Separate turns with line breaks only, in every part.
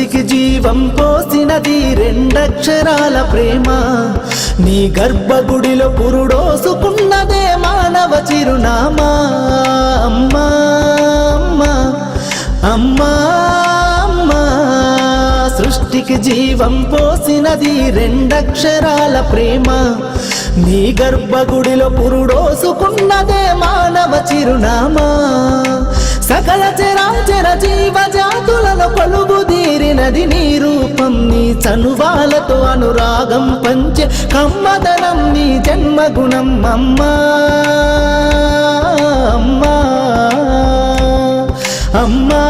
సృష్టికి జీవం పోసినది రెండక్షరాల ప్రేమ నీ గర్భగుడిలో పురుడోసుకున్నదే మానవ చిరునామా అమ్మా అమ్మా అమ్మా అమ్మా సృష్టికి జీవం పోసినది రెండక్షరాల ప్రేమ నీ గర్భగుడిలో పురుడోసుకున్నదే మానవ చిరునామా సకల చరాచర జీవ జాతులలో కొలుగుదీరినది నీ రూపం నీ చనువాలతో అనురాగం పంచే కమ్మదనం నీ జన్మగుణం అమ్మా అమ్మా అమ్మా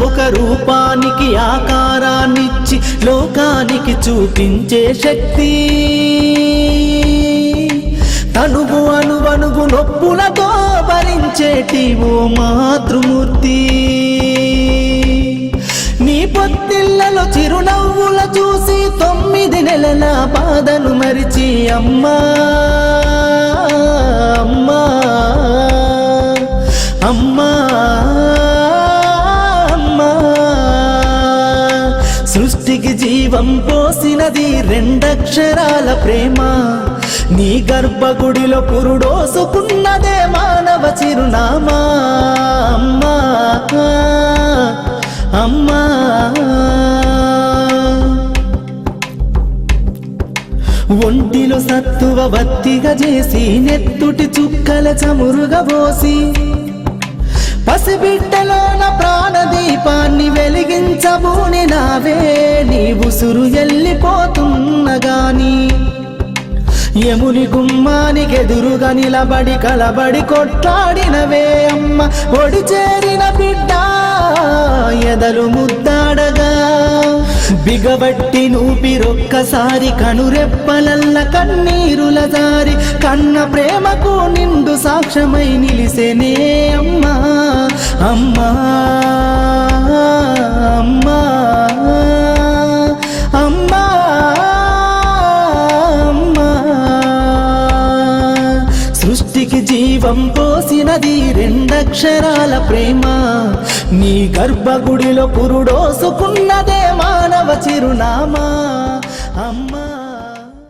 ఒక రూపానికి ఆకారాన్నిచ్చి లోకానికి చూపించే శక్తి తనువు అణువణువు నొప్పులతో భరించేటి ఓ మాతృమూర్తి నీ పొత్తిళ్లలో చిరునవ్వుల చూసి 9 నెలల బాధను మరిచి అమ్మా అమ్మా అమ్మా అమ్మా సృష్టికి జీవం పోసినది రెండక్షరాల ప్రేమ నీ గర్భగుడిలో పురుడోసుకున్నదే మానవ చిరునామా అమ్మా అమ్మా ఒంటిలో సత్తువ వత్తిగా చేసి నెత్తుటి చుక్కల చమురుగా పోసి పసిబిడ్డలోన ప్రాణదీపాన్ని వెలిగించబూని నావే నీ ఉసురు ఎల్లిపోతున్నగాని యముని గుమ్మానికి ఎదురుగా నిలబడి కలబడి కొట్లాడినవే అమ్మ ఒడి చేరిన బిడ్డ ఎదలు ముద్దాడగా బిగబట్టి నూపిరొక్కసారి కనురెప్పలల్ల కన్నీరుల జారి కన్న ప్రేమకు నిండు సాక్ష్యమై నిలిసేనే అమ్మా అమ్మా అమ్మా అమ్మా అమ్మా సృష్టికి జీవం పోసినది రెండక్షరాల ప్రేమ నీ గర్భగుడిలో పురుడోసుకున్నదే మానవ చిరునామా అమ్మా